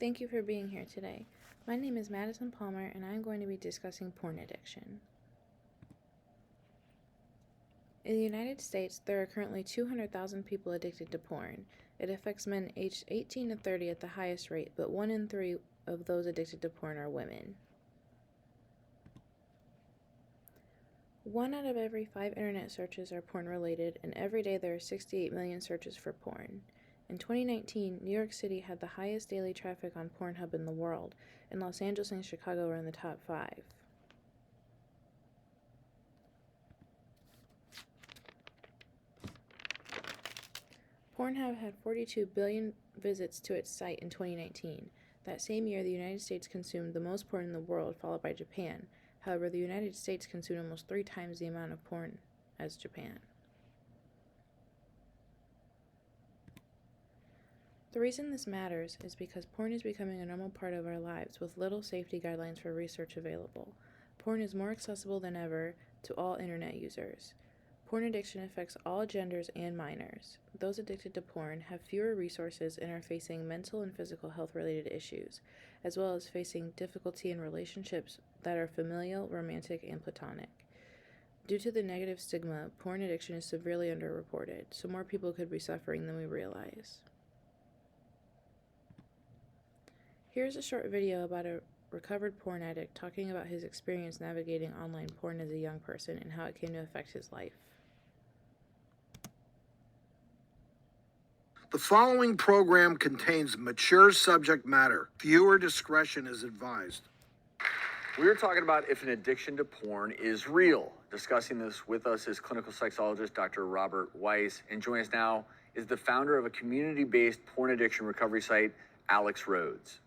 Thank you for being here today. My name is Madison Palmer, and I'm going to be discussing porn addiction. In the United States, there are currently 200,000 people addicted to porn. It affects men aged 18 to 30 at the highest rate, but 1 in 3 of those addicted to porn are women. 1 out of every 5 internet searches are porn-related, and every day there are 68 million searches for porn. In 2019, New York City had the highest daily traffic on Pornhub in the world, and Los Angeles and Chicago were in the top 5. Pornhub had 42 billion visits to its site in 2019. That same year, the United States consumed the most porn in the world, followed by Japan. However, the United States consumed almost 3 times the amount of porn as Japan. The reason this matters is because porn is becoming a normal part of our lives with little safety guidelines for research available. Porn is more accessible than ever to all internet users. Porn addiction affects all genders and minors. Those addicted to porn have fewer resources and are facing mental and physical health-related issues, as well as facing difficulty in relationships that are familial, romantic, and platonic. Due to the negative stigma, porn addiction is severely underreported, so more people could be suffering than we realize. Here's a short video about a recovered porn addict talking about his experience navigating online porn as a young person and how it came to affect his life. The following program contains mature subject matter. Viewer discretion is advised. We're talking about if an addiction to porn is real. Discussing this with us is clinical sexologist Dr. Robert Weiss, and joining us now is the founder of a community-based porn addiction recovery site, Alex Rhodes.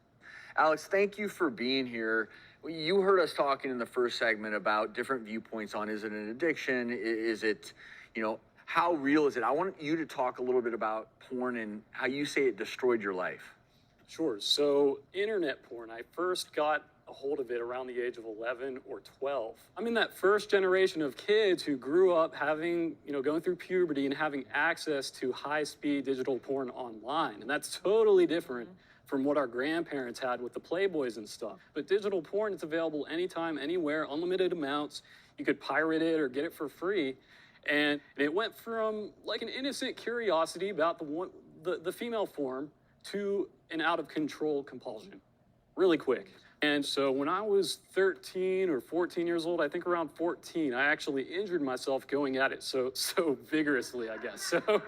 Alex, thank you for being here. You heard us talking in the first segment about different viewpoints on, is it an addiction? Is it, how real is it? I want you to talk a little bit about porn and how you say it destroyed your life. Sure. So internet porn, I first got a hold of it around the age of 11 or 12. I'm in that first generation of kids who grew up having, going through puberty and having access to high-speed digital porn online. And that's totally different from what our grandparents had with the Playboys and stuff. But digital porn, it's available anytime, anywhere, unlimited amounts. You could pirate it or get it for free. And it went from like an innocent curiosity about the female form to an out-of-control compulsion, really quick. And so when I was 13 or 14 years old, I think around 14, I actually injured myself going at it so vigorously, I guess. So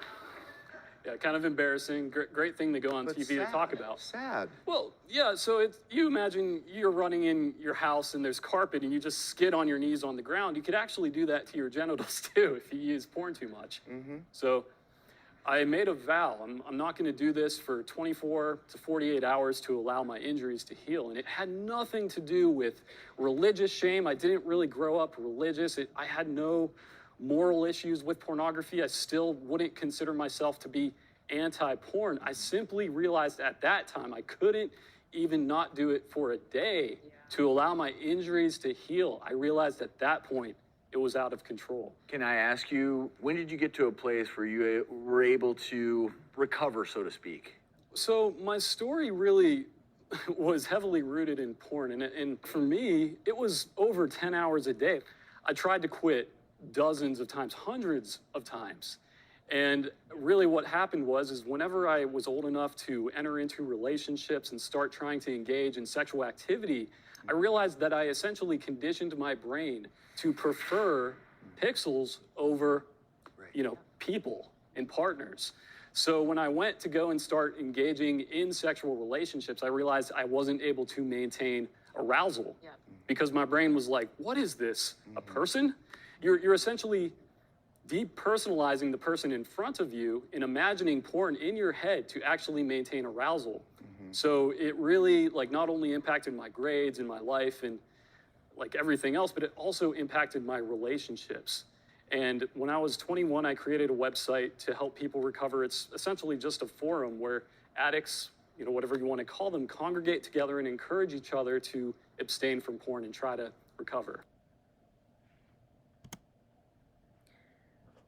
yeah, kind of embarrassing. Great thing to go on But TV to talk about. Sad. Well, yeah, so you imagine you're running in your house and there's carpet and you just skid on your knees on the ground. You could actually do that to your genitals too if you use porn too much. So I made a vow. I'm not going to do this for 24 to 48 hours to allow my injuries to heal. And it had nothing to do with religious shame. I didn't really grow up religious. I had no moral issues with pornography. I still wouldn't consider myself to be anti-porn. I simply realized at that time I couldn't even not do it for a day to allow my injuries to heal. I realized at that point it was out of control. Can I ask you, when did you get to a place where you were able to recover, so to speak? So my story really was heavily rooted in porn. And for me, it was over 10 hours a day. I tried to quit dozens of times, hundreds of times. And really what happened is whenever I was old enough to enter into relationships and start trying to engage in sexual activity, I realized that I essentially conditioned my brain to prefer pixels over, people and partners. So when I went to go and start engaging in sexual relationships, I realized I wasn't able to maintain arousal because my brain was like, what is this, a person? You're essentially depersonalizing the person in front of you and imagining porn in your head to actually maintain arousal. So it really not only impacted my grades and my life and everything else, but it also impacted my relationships. And when I was 21, I created a website to help people recover. It's essentially just a forum where addicts, whatever you want to call them, congregate together and encourage each other to abstain from porn and try to recover.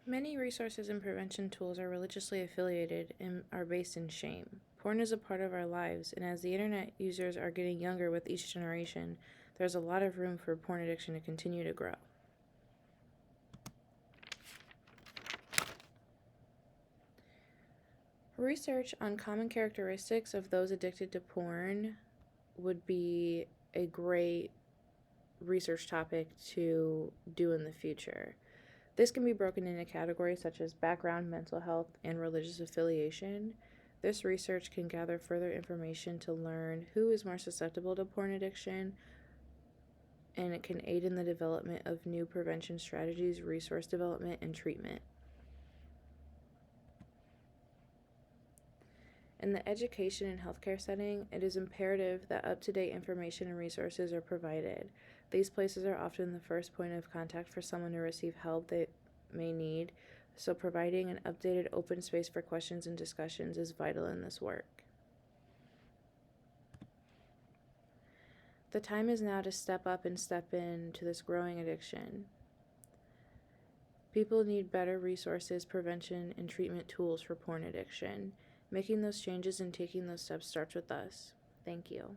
Many resources and prevention tools are religiously affiliated and are based in shame. Porn Porn is a part of our lives, and as the internet users are getting younger with each generation, there's a lot of room for porn addiction to continue to grow. Research on common characteristics of those addicted to porn would be a great research topic to do in the future. This can be broken into categories such as background, mental health, and religious affiliation. This research can gather further information to learn who is more susceptible to porn addiction, and it can aid in the development of new prevention strategies, resource development, and treatment. In the education and healthcare setting, it is imperative that up-to-date information and resources are provided. These places are often the first point of contact for someone to receive help they may need, so providing an updated open space for questions and discussions is vital in this work. The time is now to step up and step into this growing addiction. People need better resources, prevention, and treatment tools for porn addiction. Making those changes and taking those steps starts with us. Thank you.